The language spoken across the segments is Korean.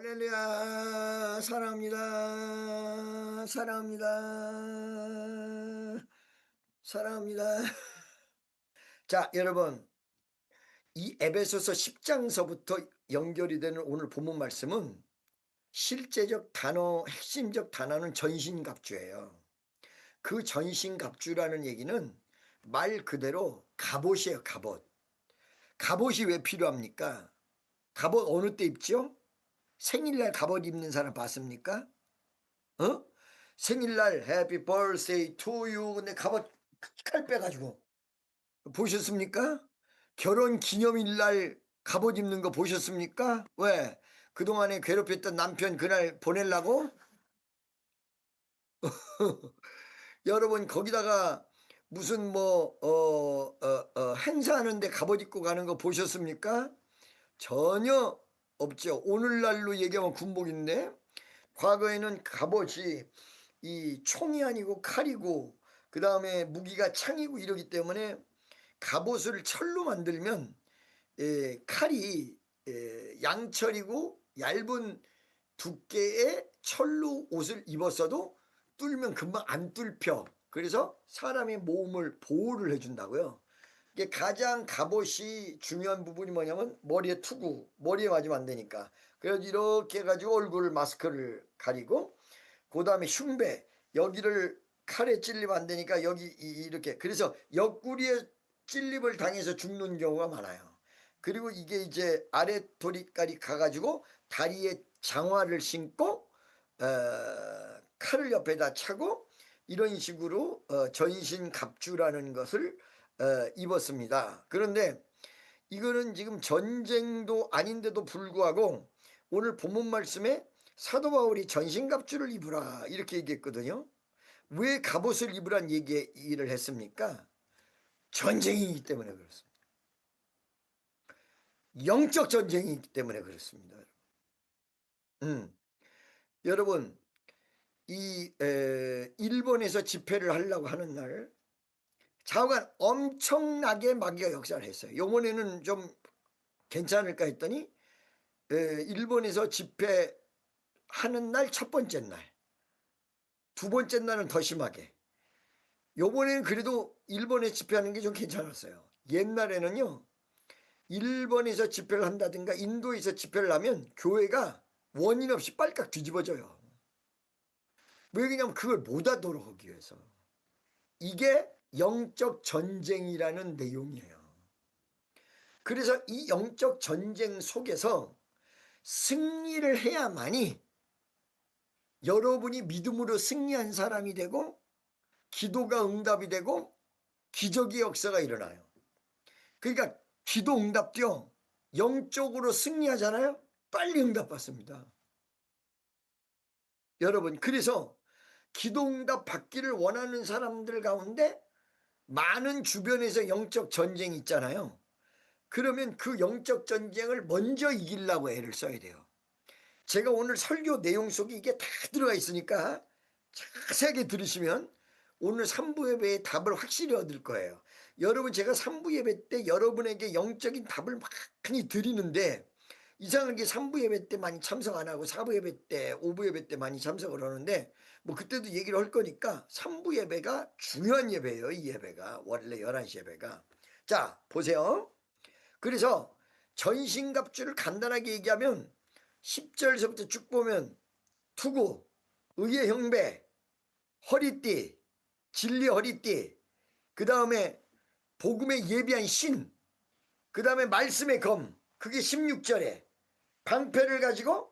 할렐루야, 사랑합니다. 사랑합니다. 사랑합니다. 자, 여러분, 이 에베소서 10장서부터 연결이 되는 오늘 본문 말씀은 실제적 단어, 핵심적 단어는 전신갑주예요. 그 전신갑주라는 얘기는 말 그대로 갑옷이에요, 갑옷. 갑옷이 왜 필요합니까? 갑옷 어느 때 입죠? 생일날 갑옷 입는 사람 봤습니까? 어? 생일날 해피 버스데이 투 유 근데 갑옷 칼 빼가지고 보셨습니까? 결혼 기념일날 갑옷 입는 거 보셨습니까? 왜? 그동안에 괴롭혔던 남편 그날 보내려고? 여러분 거기다가 무슨 행사하는데 갑옷 입고 가는 거 보셨습니까? 전혀 없죠. 오늘날로 얘기하면 군복인데 과거에는 갑옷이 이 총이 아니고 칼이고 그 다음에 무기가 창이고 이러기 때문에 갑옷을 철로 만들면 칼이 양철이고 얇은 두께의 철로 옷을 입었어도 뚫면 금방 안 뚫혀. 그래서 사람의 몸을 보호를 해준다고요. 이게 가장 갑옷이 중요한 부분이 뭐냐면 머리에 투구, 머리에 맞으면 안 되니까. 그래서 이렇게 해가지고 얼굴 마스크를 가리고 그 다음에 흉배 여기를 칼에 찔리면 안 되니까 여기 이렇게 그래서 옆구리에 찔림을 당해서 죽는 경우가 많아요. 그리고 이게 이제 아래 도리까지 가가지고 다리에 장화를 신고 칼을 옆에다 차고 이런 식으로 전신 갑주라는 것을 입었습니다. 그런데 이거는 지금 전쟁도 아닌데도 불구하고 오늘 본문 말씀에 사도 바울이 전신갑주를 입으라 이렇게 얘기했거든요. 왜 갑옷을 입으란 얘기를 했습니까? 전쟁이기 때문에 그렇습니다. 영적 전쟁이기 때문에 그렇습니다. 음. 여러분 일본에서 집회를 하려고 하는 날 좌우간 엄청나게 마귀가 역사를 했어요. 요번에는 좀 괜찮을까 했더니 일본에서 집회하는 날 첫 번째 날, 두 번째 날은 더 심하게. 요번에는 그래도 일본에 집회하는 게 좀 괜찮았어요. 옛날에는요, 일본에서 집회를 한다든가 인도에서 집회를 하면 교회가 원인 없이 빨갛 뒤집어져요. 왜 그러냐면 그걸 못 하도록 하기 위해서. 이게 영적 전쟁이라는 내용이에요. 그래서 이 영적 전쟁 속에서 승리를 해야만이 여러분이 믿음으로 승리한 사람이 되고 기도가 응답이 되고 기적의 역사가 일어나요. 그러니까 기도 응답도요. 영적으로 승리하잖아요. 빨리 응답받습니다. 여러분 그래서 기도 응답 받기를 원하는 사람들 가운데 많은 주변에서 영적 전쟁이 있잖아요. 그러면 그 영적 전쟁을 먼저 이기려고 애를 써야 돼요. 제가 오늘 설교 내용 속에 이게 다 들어가 있으니까 자세하게 들으시면 오늘 3부 예배의 답을 확실히 얻을 거예요. 여러분 제가 3부 예배 때 여러분에게 영적인 답을 많이 드리는데 이상하게 3부 예배 때 많이 참석 안 하고 4부 예배 때 5부 예배 때 많이 참석을 하는데 뭐 그때도 얘기를 할 거니까 3부 예배가 중요한 예배예요. 이 예배가 원래 11시 예배가. 자 보세요. 그래서 전신갑주를 간단하게 얘기하면 10절서부터 쭉 보면 투구, 의의 형배, 허리띠, 진리 허리띠, 그 다음에 복음에 예비한 신, 그 다음에 말씀의 검, 그게 16절에 방패를 가지고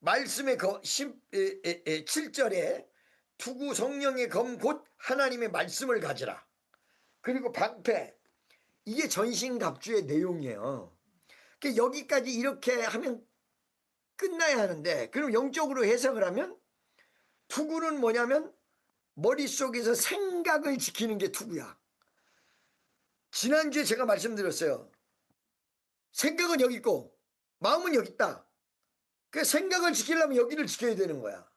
말씀의 검, 7절에 투구 성령의 검 곧 하나님의 말씀을 가지라. 그리고 방패, 이게 전신갑주의 내용이에요. 그러니까 여기까지 이렇게 하면 끝나야 하는데 그럼 영적으로 해석을 하면 투구는 뭐냐면 머릿속에서 생각을 지키는 게 투구야. 지난주에 제가 말씀드렸어요. 생각은 여기 있고 마음은 여기 있다. 그 생각을 지키려면 여기를 지켜야 되는 거야.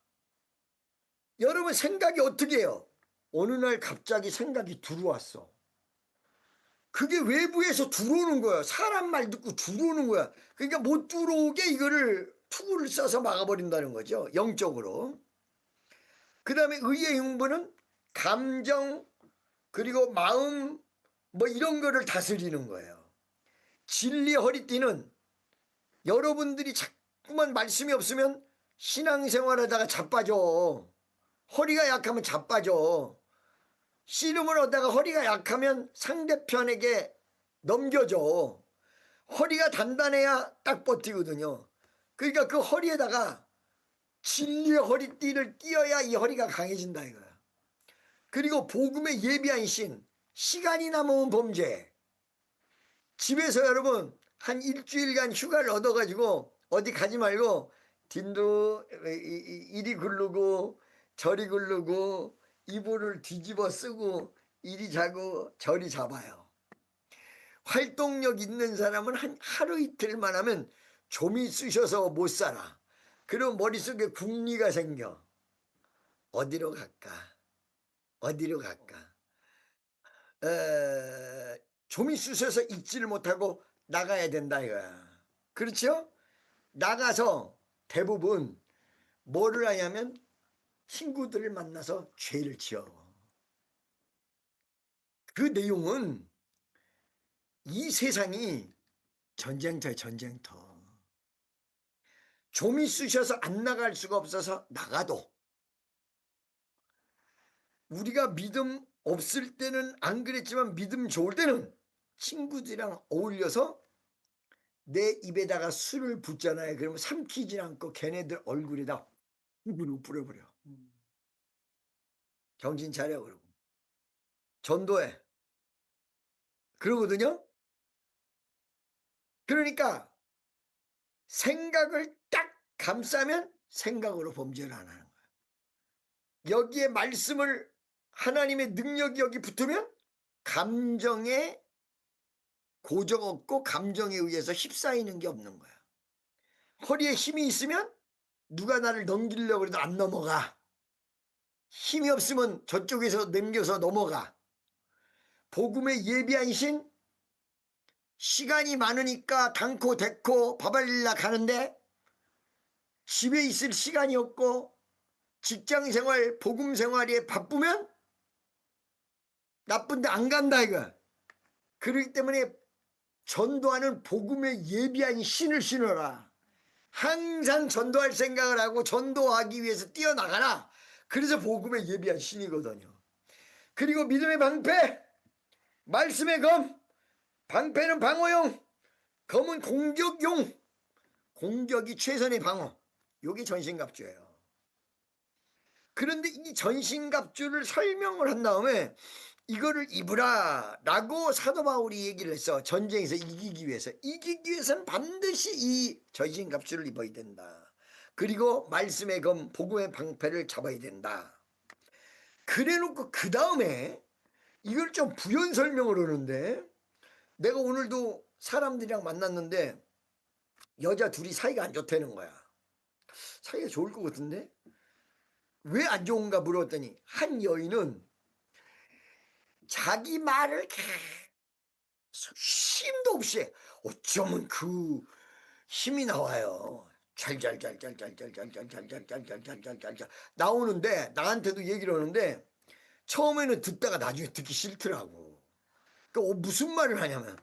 여러분 생각이 어떻게 해요? 어느 날 갑자기 생각이 들어왔어. 그게 외부에서 들어오는 거야. 사람 말 듣고 들어오는 거야. 그러니까 못 들어오게 이거를 투구를 써서 막아버린다는 거죠. 영적으로. 그 다음에 의의 흉부는 감정 그리고 마음 뭐 이런 거를 다스리는 거예요. 진리의 허리띠는 여러분들이 자꾸만 말씀이 없으면 신앙생활하다가 자빠져. 허리가 약하면 자빠져. 씨름을 하다가 허리가 약하면 상대편에게 넘겨줘. 허리가 단단해야 딱 버티거든요. 그러니까 그 허리에다가 진리의 허리띠를 띄어야 이 허리가 강해진다 이거야. 그리고 복음에 예비한 신, 시간이 남으면 범죄. 집에서 여러분 한 일주일간 휴가를 얻어가지고 어디 가지 말고 딘도 이리 굴르고 저리 굴르고 이불을 뒤집어 쓰고 이리 자고 저리 잡아요. 활동력 있는 사람은 한 하루 이틀만 하면 좀이 쑤셔서 못 살아. 그럼 머릿속에 궁리가 생겨. 어디로 갈까? 어디로 갈까? 좀이 쑤셔서 읽지를 못하고 나가야 된다 이거야. 그렇죠? 나가서 대부분 뭐를 하냐면 친구들을 만나서 죄를 지어. 그 내용은 이 세상이 전쟁터야 전쟁터. 좀이 쑤셔서 안 나갈 수가 없어서 나가도 우리가 믿음 없을 때는 안 그랬지만 믿음 좋을 때는 친구들이랑 어울려서 내 입에다가 술을 붓잖아요. 그러면 삼키지 않고 걔네들 얼굴에다 입으로 뿌려버려. 정신 차려 그러고 전도해. 그러거든요. 그러니까 생각을 딱 감싸면 생각으로 범죄를 안 하는 거야. 여기에 말씀을 하나님의 능력이 여기 붙으면 감정에 고정 없고 감정에 의해서 휩싸이는 게 없는 거야. 허리에 힘이 있으면 누가 나를 넘기려고 해도 안 넘어가. 힘이 없으면 저쪽에서 넘겨서 넘어가. 복음에 예비한 신 시간이 많으니까 당코 대코 바발릴라 가는데 집에 있을 시간이 없고 직장생활 복음생활에 바쁘면 나쁜데 안 간다 이거. 그렇기 때문에 전도하는 복음에 예비한 신을 신어라. 항상 전도할 생각을 하고 전도하기 위해서 뛰어나가라. 그래서 복음에 예비한 신이거든요. 그리고 믿음의 방패, 말씀의 검. 방패는 방어용, 검은 공격용. 공격이 최선의 방어. 요게 전신갑주예요. 그런데 이 전신갑주를 설명을 한 다음에 이거를 입으라 라고 사도 바울이 얘기를 했어. 전쟁에서 이기기 위해서. 이기기 위해서는 반드시 이 전신갑주를 입어야 된다. 그리고 말씀의 검, 복음의 방패를 잡아야 된다. 그래놓고 그 다음에 이걸 좀 부연 설명을 하는데, 내가 오늘도 사람들이랑 만났는데 여자 둘이 사이가 안 좋다는 거야. 사이가 좋을 것 같은데 왜 안 좋은가 물었더니 한 여인은 자기 말을 쉼도 없이 어쩌면 그 힘이 나와요. 잘잘잘잘잘잘잘잘잘잘잘잘잘잘 나오는데 나한테도 얘기를 하는데 처음에는 듣다가 나중에 듣기 싫더라고. 그러니까 무슨 말을 하냐면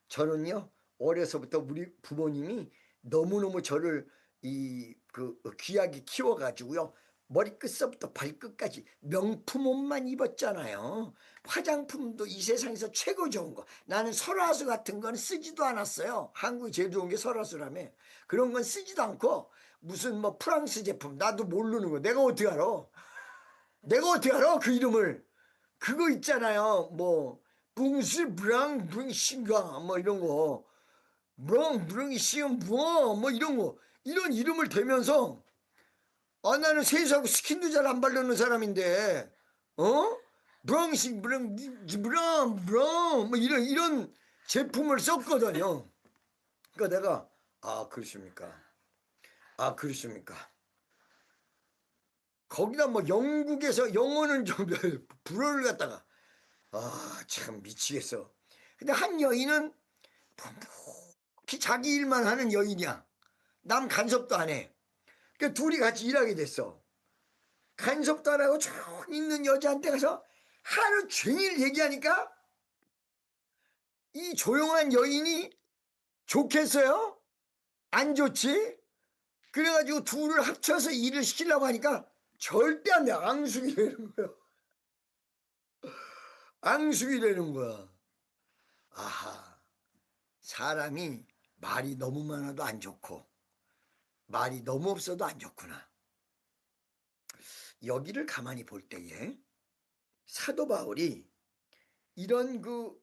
저는요 어려서부터 우리 부모님이 너무너무 저를 귀하게 키워가지고요 머리끝서부터 발끝까지 명품 옷만 입었잖아요. 화장품도 이 세상에서 최고 좋은 거. 나는 설화수 같은 건 쓰지도 않았어요. 한국이 제일 좋은 게 설화수라며. 그런 건 쓰지도 않고 무슨 뭐 프랑스 제품 나도 모르는 거. 내가 어떻게 알아? 내가 어떻게 알아 그 이름을. 그거 있잖아요. 뭐 붕스 브랑 붕신가 뭐 이런 거. 브랑 브랑이시면 뭐 이런 거. 이런 이름을 대면서 나는 세수하고 스킨도 잘 안 바르는 사람인데 브랑시 브랑 뭐 이런 제품을 썼거든요. 그러니까 내가 그러십니까? 그러십니까? 거기다 뭐 영국에서 영어는 좀 불어를 갖다가 참 미치겠어. 근데 한 여인은 푹 자기 일만 하는 여인이야. 남 간섭도 안 해. 그 둘이 같이 일하게 됐어. 간섭도 안 하고 조용히 있는 여자한테 가서 하루 종일 얘기하니까 이 조용한 여인이 좋겠어요? 안 좋지? 그래가지고 둘을 합쳐서 일을 시키려고 하니까 절대 안 돼. 앙숙이 되는 거야. 앙숙이 되는 거야. 아하. 사람이 말이 너무 많아도 안 좋고 말이 너무 없어도 안 좋구나. 여기를 가만히 볼 때에 사도 바울이 이런 그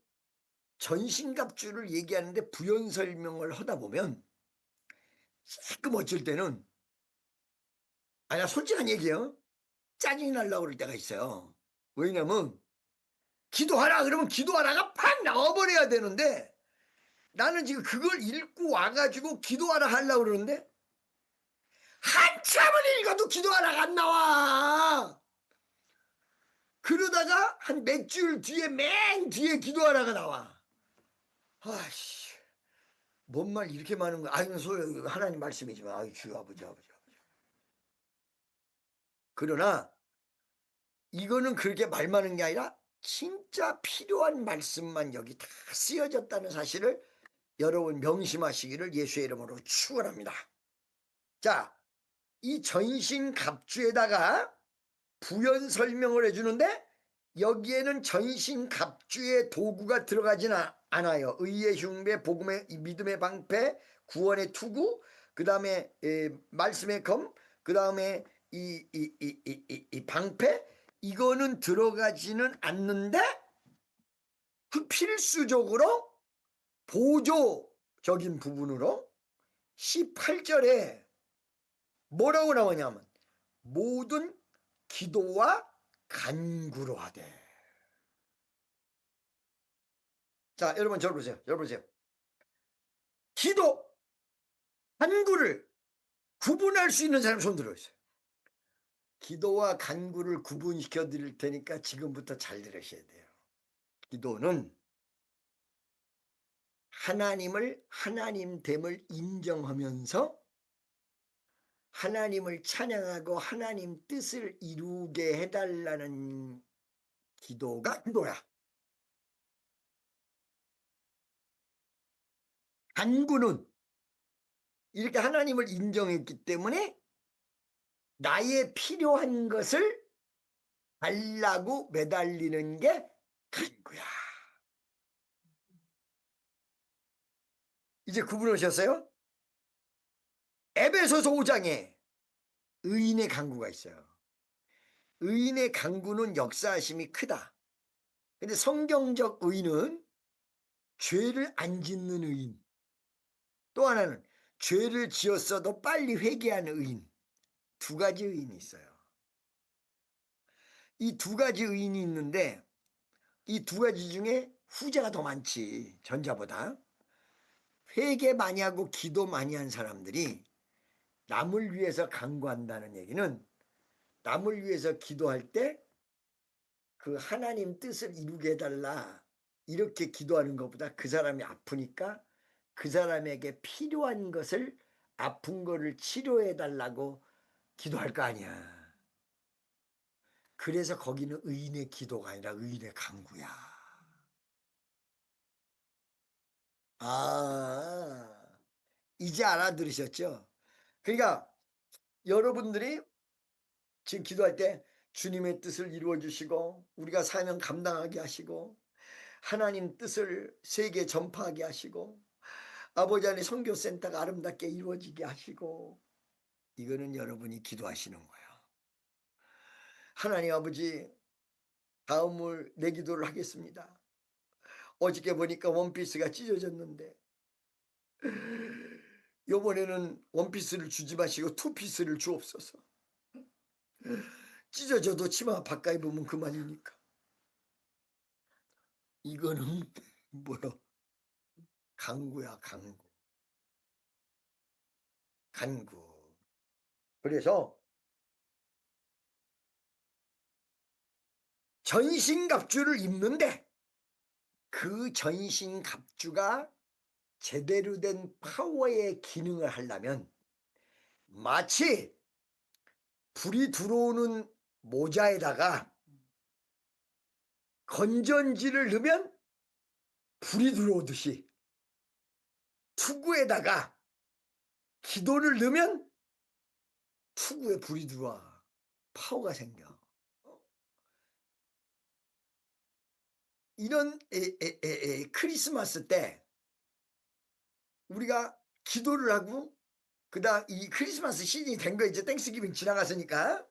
전신갑주를 얘기하는데 부연 설명을 하다 보면 가끔 어쩔 때는 아니 솔직한 얘기예요. 짜증이 날라고 그럴 때가 있어요. 왜냐면 기도하라 그러면 기도하라가 팍 나와버려야 되는데 나는 지금 그걸 읽고 와가지고 기도하라 하려고 그러는데 한참을 읽어도 기도하라가 안 나와. 그러다가 한 몇 줄 뒤에 맨 뒤에 기도하라가 나와. 아씨 뭔 말 이렇게 많은 거야. 아유 소용 하나님 말씀이지만 아유 주 아버지. 그러나 이거는 그렇게 말 많은 게 아니라 진짜 필요한 말씀만 여기 다 쓰여졌다는 사실을 여러분 명심하시기를 예수의 이름으로 축원합니다. 자, 이 전신갑주에다가 부연 설명을 해주는데 여기에는 전신갑주의 도구가 들어가지는 않아요. 의의 흉배, 복음의 믿음의 방패, 구원의 투구, 그 다음에 말씀의 검, 그 다음에 이 방패 이거는 들어가지는 않는데 그 필수적으로 보조적인 부분으로 18절에 뭐라고 나오냐면 모든 기도와 간구로 하되. 자 여러분 저를 보세요. 기도 간구를 구분할 수 있는 사람 손 들어주세요. 기도와 간구를 구분시켜 드릴 테니까 지금부터 잘 들으셔야 돼요. 기도는 하나님을 하나님됨을 인정하면서 하나님을 찬양하고 하나님 뜻을 이루게 해달라는 기도가 기도야. 간구는 이렇게 하나님을 인정했기 때문에 나의 필요한 것을 달라고 매달리는 게 간구야. 이제 구분하셨어요? 에베소서 5장에 의인의 간구가 있어요. 의인의 간구는 역사하심이 크다. 근데 성경적 의인은 죄를 안 짓는 의인, 또 하나는 죄를 지었어도 빨리 회개하는 의인, 두 가지 의인이 있어요. 이 두 가지 의인이 있는데 이 두 가지 중에 후자가 더 많지 전자보다. 회개 많이 하고 기도 많이 한 사람들이 남을 위해서 간구한다는 얘기는 남을 위해서 기도할 때 그 하나님 뜻을 이루게 해달라 이렇게 기도하는 것보다 그 사람이 아프니까 그 사람에게 필요한 것을 아픈 거를 치료해 달라고 기도할 거 아니야. 그래서 거기는 의인의 기도가 아니라 의인의 간구야. 아, 이제 알아들으셨죠? 그러니까 여러분들이 지금 기도할 때 주님의 뜻을 이루어 주시고 우리가 사명 감당하게 하시고 하나님 뜻을 세계에 전파하게 하시고 아버지 안에 선교센터가 아름답게 이루어지게 하시고 이거는 여러분이 기도하시는 거예요. 하나님 아버지 다음을 내 기도를 하겠습니다. 어저께 보니까 원피스가 찢어졌는데 요번에는 원피스를 주지 마시고 투피스를 주옵소서. 찢어져도 치마 바꿔 입으면 그만이니까. 이거는 뭐야? 간구야 간구. 그래서 전신갑주를 입는데 그 전신갑주가 제대로 된 파워의 기능을 하려면 마치 불이 들어오는 모자에다가 건전지를 넣으면 불이 들어오듯이 투구에다가 기도를 넣으면 투구에 불이 들어와. 파워가 생겨. 이런 크리스마스 때 우리가 기도를 하고 그다음 이 크리스마스 시즌이 된 거 이제 땡스기빙 지나갔으니까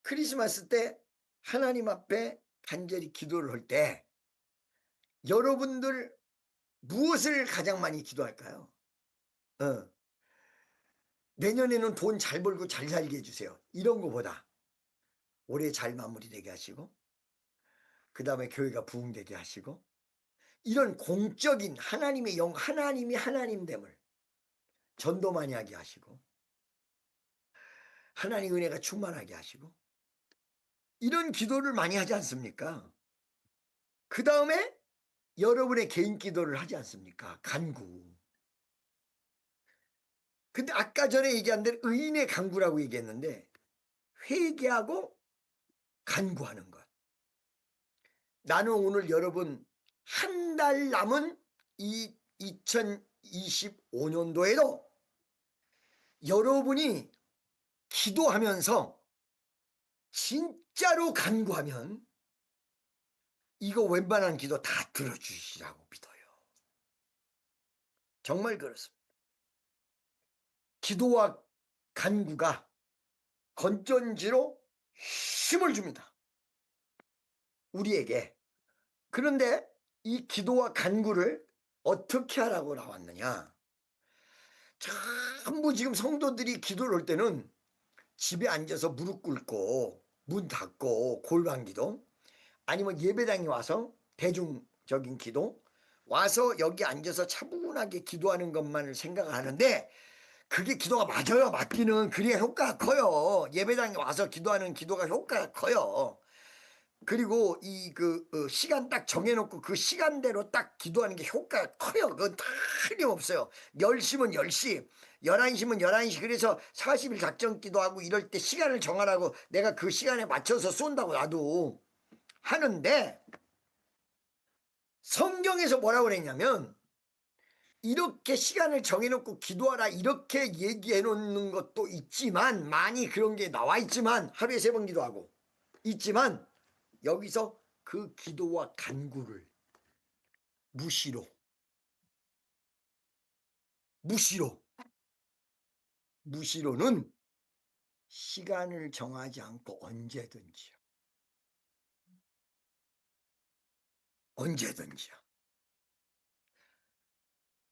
크리스마스 때 하나님 앞에 간절히 기도를 할 때 여러분들 무엇을 가장 많이 기도할까요? 내년에는 돈 잘 벌고 잘 살게 해주세요. 이런 거보다 올해 잘 마무리되게 하시고 그 다음에 교회가 부흥되게 하시고 이런 공적인 하나님의 하나님이 하나님됨을 전도 많이 하게 하시고 하나님 은혜가 충만하게 하시고 이런 기도를 많이 하지 않습니까? 그 다음에 여러분의 개인 기도를 하지 않습니까? 간구. 근데 아까 전에 얘기한 대로 의인의 간구라고 얘기했는데 회개하고 간구하는 것. 나는 오늘 여러분 한 달 남은 이 2025년도에도 여러분이 기도하면서 진짜로 간구하면 이거 웬만한 기도 다 들어주시라고 믿어요. 정말 그렇습니다. 기도와 간구가 건전지로 힘을 줍니다. 우리에게. 그런데 이 기도와 간구를 어떻게 하라고 나왔느냐? 전부 지금 성도들이 기도를 할 때는 집에 앉아서 무릎 꿇고 문 닫고 골방기도 아니면 예배당에 와서 대중적인 기도 와서 여기 앉아서 차분하게 기도하는 것만을 생각하는데 그게 기도가 맞아요. 맞기는 그래야 효과가 커요. 예배당에 와서 기도하는 기도가 효과가 커요. 그리고 시간 딱 정해놓고 그 시간대로 딱 기도하는 게 효과가 커요. 그건 틀림없어요. 10시면 10시, 11시면 11시. 그래서 40일 작전 기도하고 이럴 때 시간을 정하라고 내가 그 시간에 맞춰서 쏜다고 나도 하는데 성경에서 뭐라고 그랬냐면 이렇게 시간을 정해놓고 기도하라 이렇게 얘기해 놓는 것도 있지만 많이 그런 게 나와 있지만 하루에 3번 기도하고 있지만 여기서 그 기도와 간구를 무시로는 시간을 정하지 않고 언제든지요.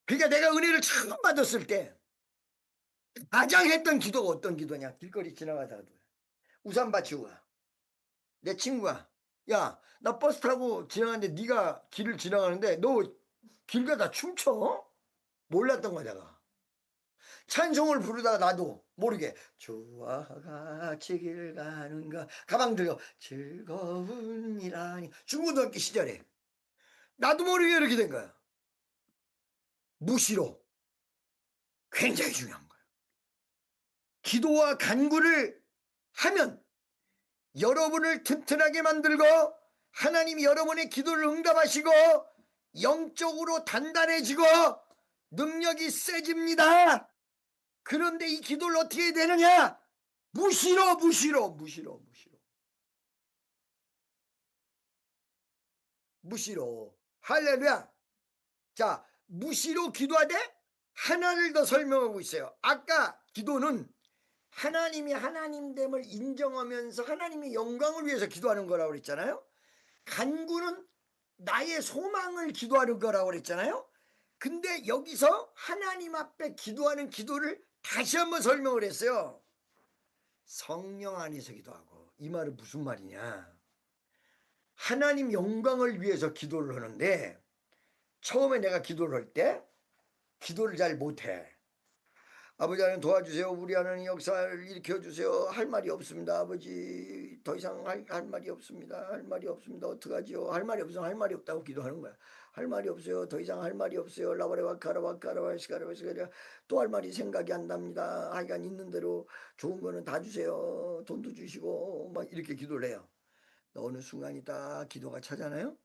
그러니까 내가 은혜를 처음 받았을 때 가장 했던 기도가 어떤 기도냐? 길거리 지나가다가 우산 받치고 가. 내 친구가 야, 나 버스 타고 지나가는데 네가 길을 지나가는데 너 길 가다 춤춰? 몰랐던 거야 내가. 찬송을 부르다가 나도 모르게 주와 같이 길 가는가 가방 들고 즐거운 일하니 중고등학교 시절에 나도 모르게 이렇게 된 거야. 무시로. 굉장히 중요한 거야. 기도와 간구를 하면 여러분을 튼튼하게 만들고 하나님이 여러분의 기도를 응답하시고 영적으로 단단해지고 능력이 세집니다. 그런데 이 기도를 어떻게 해야 되느냐? 무시로. 할렐루야. 자, 무시로 기도하되 하나를 더 설명하고 있어요. 아까 기도는 하나님이 하나님됨을 인정하면서 하나님의 영광을 위해서 기도하는 거라고 그랬잖아요. 간구는 나의 소망을 기도하는 거라고 그랬잖아요. 근데 여기서 하나님 앞에 기도하는 기도를 다시 한번 설명을 했어요. 성령 안에서 기도하고. 이 말은 무슨 말이냐? 하나님 영광을 위해서 기도를 하는데 처음에 내가 기도를 할 때 기도를 잘 못해. 아버지 하나님 도와주세요. 우리 하나님 역사를 일으켜주세요. 할 말이 없습니다. 아버지 더 이상 할 말이 없습니다. 할 말이 없습니다. 어떡하지요? 할 말이 없으면 할 말이 없다고 기도하는 거야. 할 말이 없어요. 더 이상 할 말이 없어요. 라바레바카라바카라바 시카라바시카라 또 할 말이 생각이 안 납니다. 하여간 있는 대로 좋은 거는 다 주세요. 돈도 주시고 막 이렇게 기도를 해요. 어느 순간이다 기도가 차잖아요.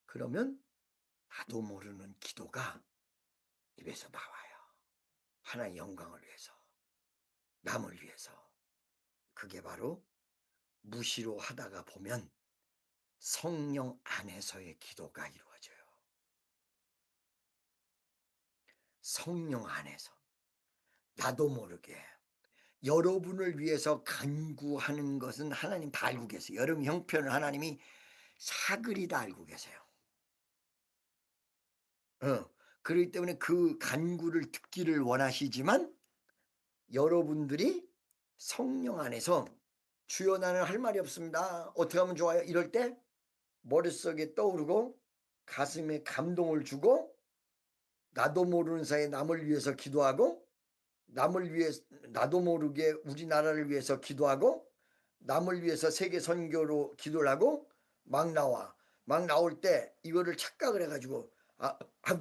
그러면 나도 모르는 기도가 입에서 나와요. 하나의 영광을 위해서, 남을 위해서. 그게 바로 무시로 하다가 보면 성령 안에서의 기도가 이루어져요. 성령 안에서 나도 모르게 여러분을 위해서 간구하는 것은 하나님 다 알고 계세요. 여러분 형편을 하나님이 사그리 다 알고 계세요. 그렇기 때문에 그 간구를 듣기를 원하시지만 여러분들이 성령 안에서 주여 나는 할 말이 없습니다. 어떻게 하면 좋아요? 이럴 때 머릿속에 떠오르고 가슴에 감동을 주고 나도 모르는 사이에 남을 위해서 기도하고 남을 위해 나도 모르게 우리나라를 위해서 기도하고 남을 위해서 세계 선교로 기도를 하고 막 나와. 막 나올 때 이거를 착각을 해가지고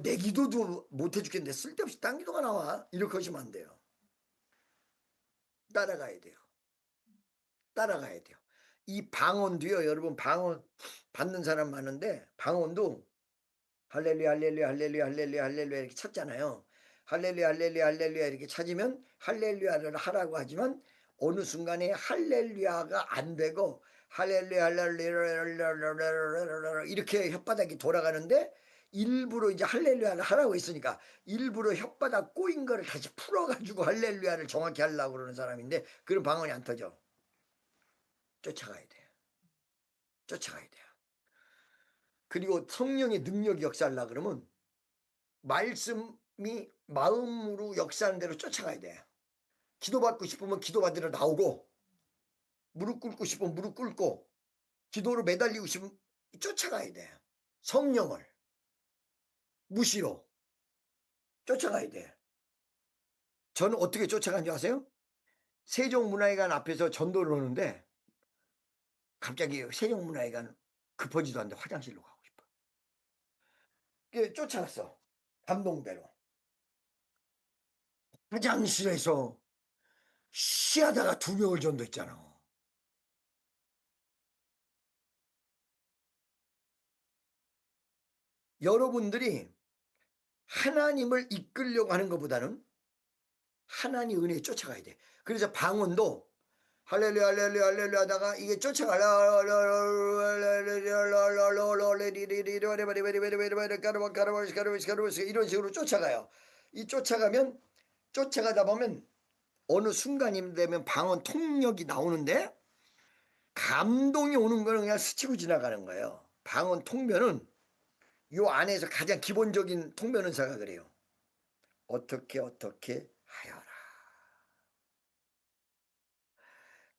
내 기도도 못해 죽겠는데 쓸데없이 딴 기도가 나와. 이렇게 하시면 안 돼요. 따라가야 돼요. 따라가야 돼요. 이 방언도요. 여러분 방언 받는 사람 많은데 방언도 할렐루야 할렐루야 할렐루야 할렐루야 할렐루야 이렇게 찾잖아요. 할렐루야 할렐루야 할렐루야 이렇게 찾으면 할렐루야를 하라고 하지만 어느 순간에 할렐루야가 안 되고 할렐루야 할렐루야 이렇게 혓바닥이 돌아가는데 일부러 이제 할렐루야를 하라고 했으니까 일부러 혓바닥 꼬인 거를 다시 풀어가지고 할렐루야를 정확히 하려고 그러는 사람인데 그런 방언이 안 터져. 쫓아가야 돼요. 쫓아가야 돼요. 그리고 성령의 능력이 역사하려고 그러면 말씀이 마음으로 역사하는 대로 쫓아가야 돼. 기도받고 싶으면 기도받으러 나오고 무릎 꿇고 싶으면 무릎 꿇고 기도로 매달리고 싶으면 쫓아가야 돼. 성령을 무시로 쫓아가야 돼. 저는 어떻게 쫓아간지 아세요? 세종문화회관 앞에서 전도를 오는데 갑자기 세종문화회관 급하지도 않는데 화장실로 가고 싶어. 쫓아갔어. 감동대로. 화장실에서 쉬하다가 2명을 전도했잖아. 여러분들이 하나님을 이끌려고 하는 것보다는 하나님 은혜에 쫓아가야 돼. 그래서 방언도 할렐루야 할렐루야 할렐루야 하다가 이게 쫓아가려 이런 식으로 쫓아가요. 이 쫓아가면 쫓아가다 보면 어느 순간이 되면 방언 통역이 나오는데 감동이 오는 거는 그냥 스치고 지나가는 거예요. 방언 통변은 요 안에서 가장 기본적인 통변은사가 그래요. 어떻게 하여라.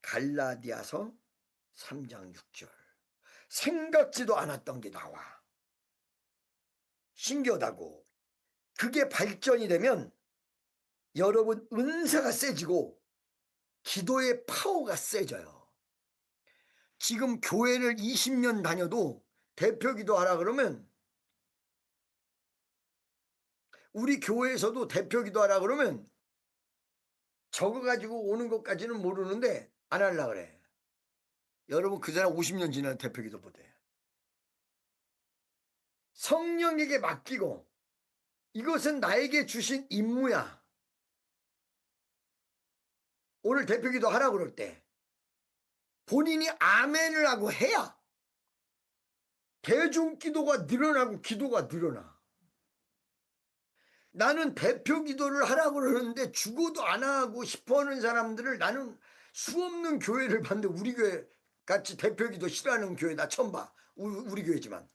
갈라디아서 3장 6절. 생각지도 않았던 게 나와. 신기하다고. 그게 발전이 되면 여러분 은사가 세지고 기도의 파워가 세져요. 지금 교회를 20년 다녀도 대표 기도하라 그러면 우리 교회에서도 대표 기도하라 그러면 저거 가지고 오는 것까지는 모르는데 안 하려고 그래. 여러분 그 사람 50년 지난 대표 기도 못해. 성령에게 맡기고 이것은 나에게 주신 임무야. 오늘 대표 기도 하라고 그럴 때 본인이 아멘을 하고 해야 대중 기도가 늘어나고 기도가 늘어나. 나는 대표 기도를 하라고 그러는데 죽어도 안 하고 싶어하는 사람들을 나는 수없는 교회를 봤는데 우리 교회 같이 대표 기도 싫어하는 교회 나 처음 봐. 우리 교회지만.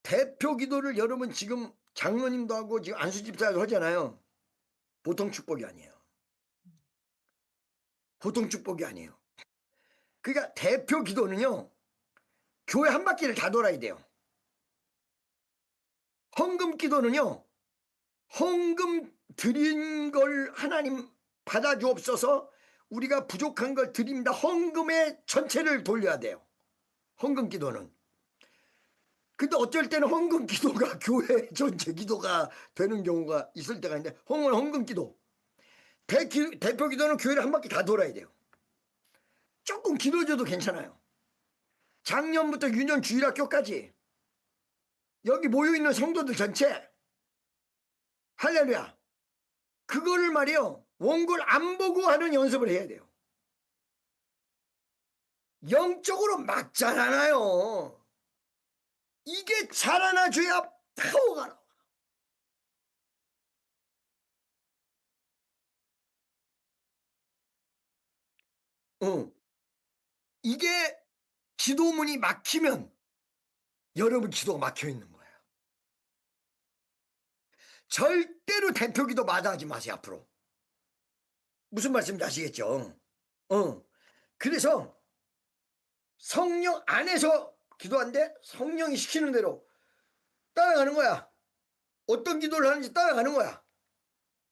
대표 기도를 여러분 지금 장로님도 하고 지금 안수집사도 하잖아요. 보통 축복이 아니에요. 보통 축복이 아니에요. 그러니까 대표 기도는요. 교회 한 바퀴를 다 돌아야 돼요. 헌금 기도는요, 헌금 드린 걸 하나님 받아주옵소서, 우리가 부족한 걸 드립니다, 헌금의 전체를 돌려야 돼요, 헌금 기도는. 근데 어쩔 때는 헌금 기도가 교회 전체 기도가 되는 경우가 있을 때가 있는데, 헌금 기도 대표 기도는 교회를 한 바퀴 다 돌아야 돼요. 조금 길어져도 괜찮아요. 작년부터 유년 주일학교까지 여기 모여있는 성도들 전체, 할렐루야, 그거를 말이요, 원고를 안 보고 하는 연습을 해야 돼요. 영적으로 막 자라나요. 이게 자라나줘야 파워가 나와. 이게 기도문이 막히면 여러분 기도가 막혀 있는 거예요. 절대로 대표 기도 마다하지 마세요, 앞으로. 무슨 말씀인지 아시겠죠? 그래서 성령 안에서 기도한데 성령이 시키는 대로 따라가는 거야. 어떤 기도를 하는지 따라가는 거야.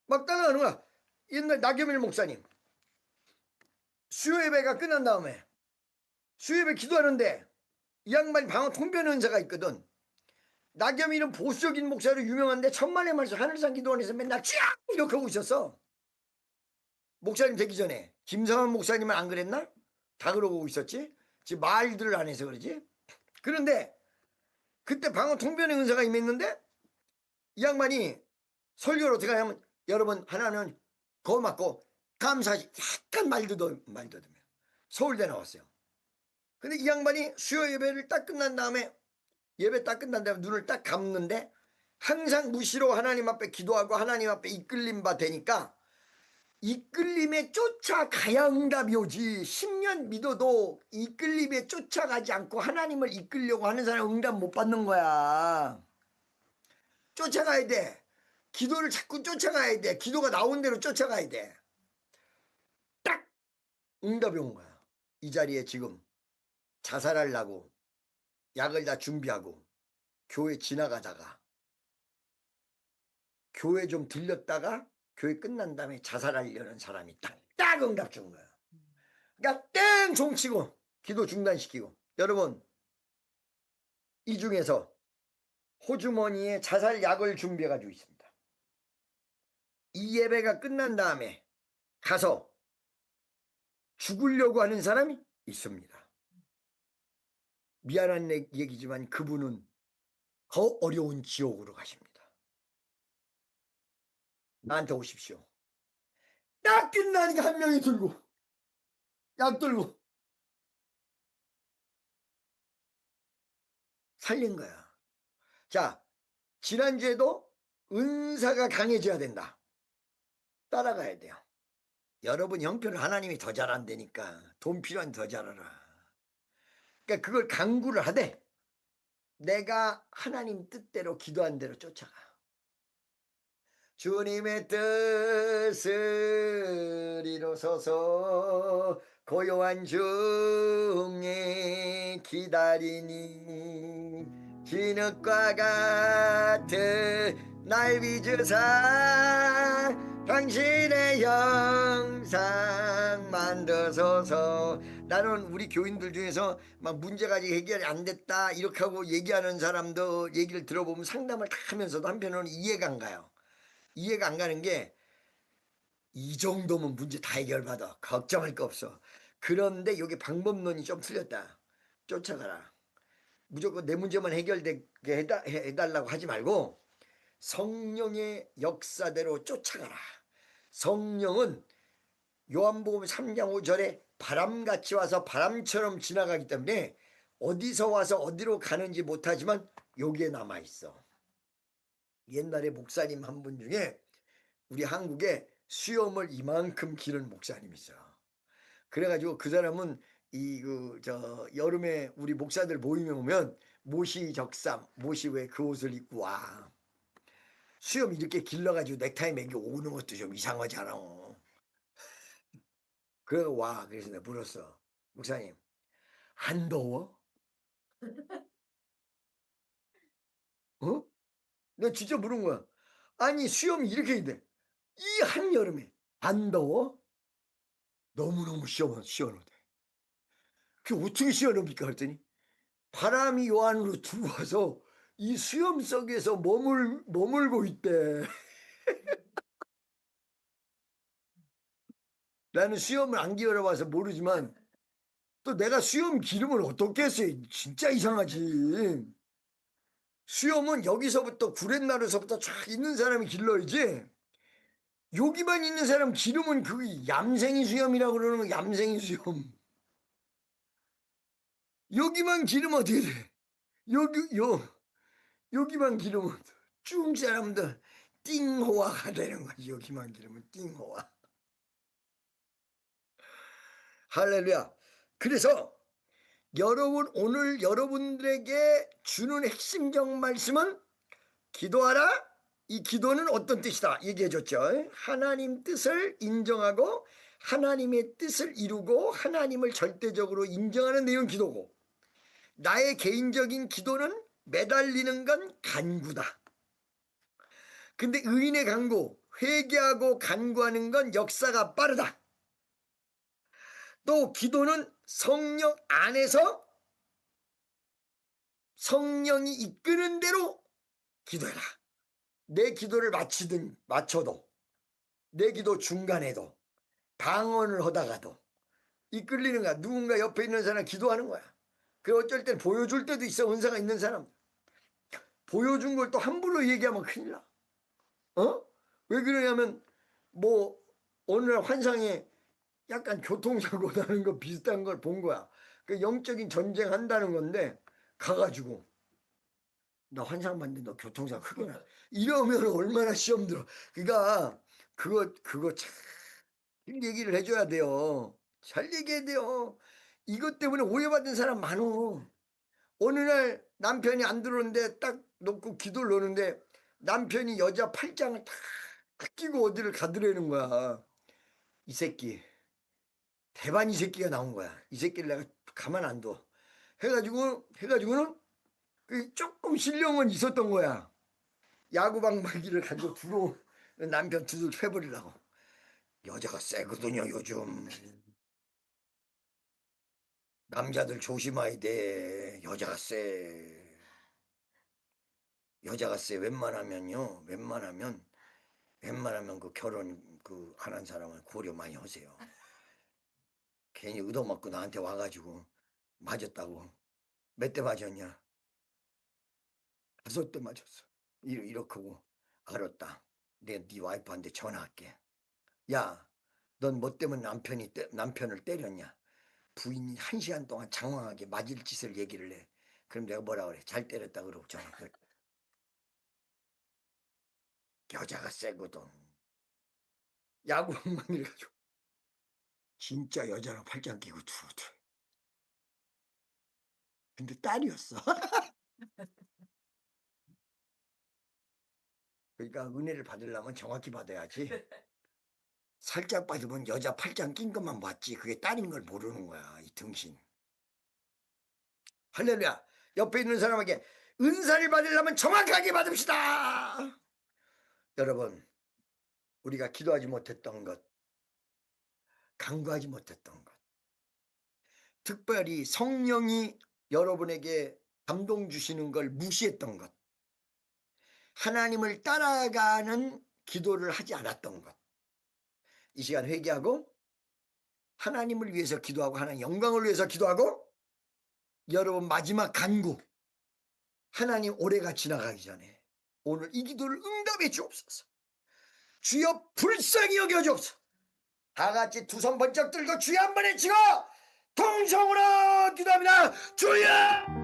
막 따라가는 거야. 옛날 나겸일 목사님, 수요 예배가 끝난 다음에 수요 예배 기도하는데 이 양반이 방언 통변 은사가 있거든. 나겸일은 보수적인 목사로 유명한데 천만의 말씀 하늘산 기도원에서 맨날 쫙 이렇게 하고 있었어. 목사님 되기 전에. 김성환 목사님은 안 그랬나? 다 그러고 있었지. 지금 말들을 안 해서 그러지. 그런데 그때 방언 통변의 은사가 임했는데 이 양반이 설교를 어떻게 하냐면, 여러분 하나는 고맙고 감사하지, 약간 말더듬며 서울대 나왔어요. 근데 이 양반이 수요 예배를 딱 끝난 다음에, 예배 딱 끝난 다음에 눈을 딱 감는데 항상 무시로 하나님 앞에 기도하고 하나님 앞에 이끌림 바 되니까 이끌림에 쫓아가야 응답이 오지. 10년 믿어도 이끌림에 쫓아가지 않고 하나님을 이끌려고 하는 사람은 응답 못 받는 거야. 쫓아가야 돼. 기도를 자꾸 쫓아가야 돼. 기도가 나온 대로 쫓아가야 돼. 딱 응답이 온 거야. 이 자리에 지금 자살하려고 약을 다 준비하고 교회 지나가다가, 교회 좀 들렸다가 교회 끝난 다음에 자살하려는 사람이 딱 응답 준 거야. 그러니까 땡 종치고 기도 중단시키고. 여러분, 이 중에서 호주머니에 자살약을 준비해 가지고 있습니다. 이 예배가 끝난 다음에 가서 죽으려고 하는 사람이 있습니다. 미안한 얘기지만 그분은 더 어려운 지옥으로 가십니다. 나한테 오십시오. 딱 끝나니까 한 명이 들고 약 들고 살린 거야. 자, 지난주에도 은사가 강해져야 된다. 따라가야 돼요. 여러분 형편을 하나님이 더 잘한다니까. 돈 필요한 더 잘하라. 그러니까 그걸 강구를 하되 내가 하나님 뜻대로 기도한 대로 쫓아가. 주님의 뜻을 이루소서 고요한 중에 기다리니 진흙과 같은 날 빚으사 당신의 형상 만드소서. 나는 우리 교인들 중에서 막 문제가 아직 해결이 안 됐다 이렇게 하고 얘기하는 사람들 얘기를 들어보면 상담을 다 하면서도 한편으로는 이해가 안 가요. 이해가 안 가는 게, 이 정도면 문제 다 해결받아, 걱정할 거 없어. 그런데 여기 방법론이 좀 틀렸다. 쫓아가라. 무조건 내 문제만 해결되게 해달라고 하지 말고 성령의 역사대로 쫓아가라. 성령은 요한복음 3장 5절에 바람같이 와서 바람처럼 지나가기 때문에 어디서 와서 어디로 가는지 못하지만 여기에 남아있어. 옛날에 목사님 한 분 중에 우리 한국에 수염을 이만큼 기른 목사님이 있어. 그래가지고 그 사람은 여름에 우리 목사들 모임에 오면 모시 적삼, 모시 왜 그 옷을 입고 와. 수염 이렇게 길러가지고 넥타이 매고 오는 것도 좀 이상하잖아. 그래서 와. 그래서 내가 물었어. 목사님, 안 더워? 어? 내가 진짜 물은 거야. 아니 수염이 이렇게 돼. 이 한여름에 안 더워? 너무너무 시원하대. 그게 어떻게 시원합니까? 그랬더니 바람이 요 안으로 들어와서 이 수염 속에서 머물고 있대. 나는 수염을 안 기울여봐서 모르지만 또 내가 수염 기름을 어떻게 했어요? 진짜 이상하지. 수염은 여기서부터 구렛나루서부터 쫙 있는 사람이 길러야지. 여기만 있는 사람 기름은 그 얌생이 수염이라고 그러는 거. 얌생이 수염. 여기만 기르면 어떻게 돼? 여기만 기르면 쭉 사람들 띵호화가 되는 거지. 여기만 기르면 띵호화. 할렐루야. 그래서 여러분 오늘 여러분들에게 주는 핵심적 말씀은 기도하라. 이 기도는 어떤 뜻이다 얘기해 줬죠. 하나님 뜻을 인정하고 하나님의 뜻을 이루고 하나님을 절대적으로 인정하는 내용 기도고, 나의 개인적인 기도는 매달리는 건 간구다. 근데 의인의 간구, 회개하고 간구하는 건 역사가 빠르다. 또 기도는 성령 안에서 성령이 이끄는 대로 기도해라. 내 기도를 마쳐도 내 기도 중간에도 방언을 하다가도 이끌리는 거야. 누군가 옆에 있는 사람 기도하는 거야. 그 어쩔 땐 보여줄 때도 있어. 은사가 있는 사람 보여준 걸 또 함부로 얘기하면 큰일 나. 왜 그러냐면 뭐 오늘 환상에 약간 교통사고 나는 거 비슷한 걸 본 거야. 그 영적인 전쟁 한다는 건데 가가지고 나 환상 봤는데 너 교통사고 크게 나. 이러면 얼마나 시험 들어. 그러니까 그거 참 얘기를 해줘야 돼요. 잘 얘기해야 돼요. 이것 때문에 오해받은 사람 많어. 어느 날 남편이 안 들어오는데 딱 놓고 기도를 넣는데 남편이 여자 팔짱을 탁 끼고 어디를 가더라는 거야. 이 새끼 대반 이 새끼가 나온 거야. 이 새끼를 내가 가만 안 둬. 해가지고는 그 조금 신령은 있었던 거야. 야구방망이를 가지고 남편 두들 패버리려고. 여자가 세거든요 요즘. 남자들 조심해야 돼. 여자가 세. 웬만하면 그 결혼 그 안 한 사람은 고려 많이 하세요. 괜히 얻어맞고 나한테 와가지고 맞았다고. 몇 대 맞았냐? 5대 맞았어. 이렇게 하고 알았다. 내 네 와이프한테 전화할게. 야, 넌 뭐 때문에 남편을 때렸냐? 부인이 1시간 동안 장황하게 맞을 짓을 얘기를 해. 그럼 내가 뭐라 그래? 잘 때렸다 그러고 전화를. 여자가 세거든. 야구만 이래가지고 진짜 여자랑 팔짱 끼고 들어오더래. 근데 딸이었어. 그러니까 은혜를 받으려면 정확히 받아야지. 살짝 받으면 여자 팔짱 낀 것만 봤지 그게 딸인 걸 모르는 거야. 이 등신. 할렐루야. 옆에 있는 사람에게 은사를 받으려면 정확하게 받읍시다. 여러분, 우리가 기도하지 못했던 것, 간구하지 못했던 것, 특별히 성령이 여러분에게 감동 주시는 걸 무시했던 것, 하나님을 따라가는 기도를 하지 않았던 것, 이 시간 회개하고 하나님을 위해서 기도하고 하나님 영광을 위해서 기도하고 여러분 마지막 간구, 하나님 올해가 지나가기 전에 오늘 이 기도를 응답해 주옵소서. 주여 불쌍히 여겨주옵소서. 다 같이 두 손 번쩍 들고 주여 한 번에 치고 통성으로 기도합니다. 주여!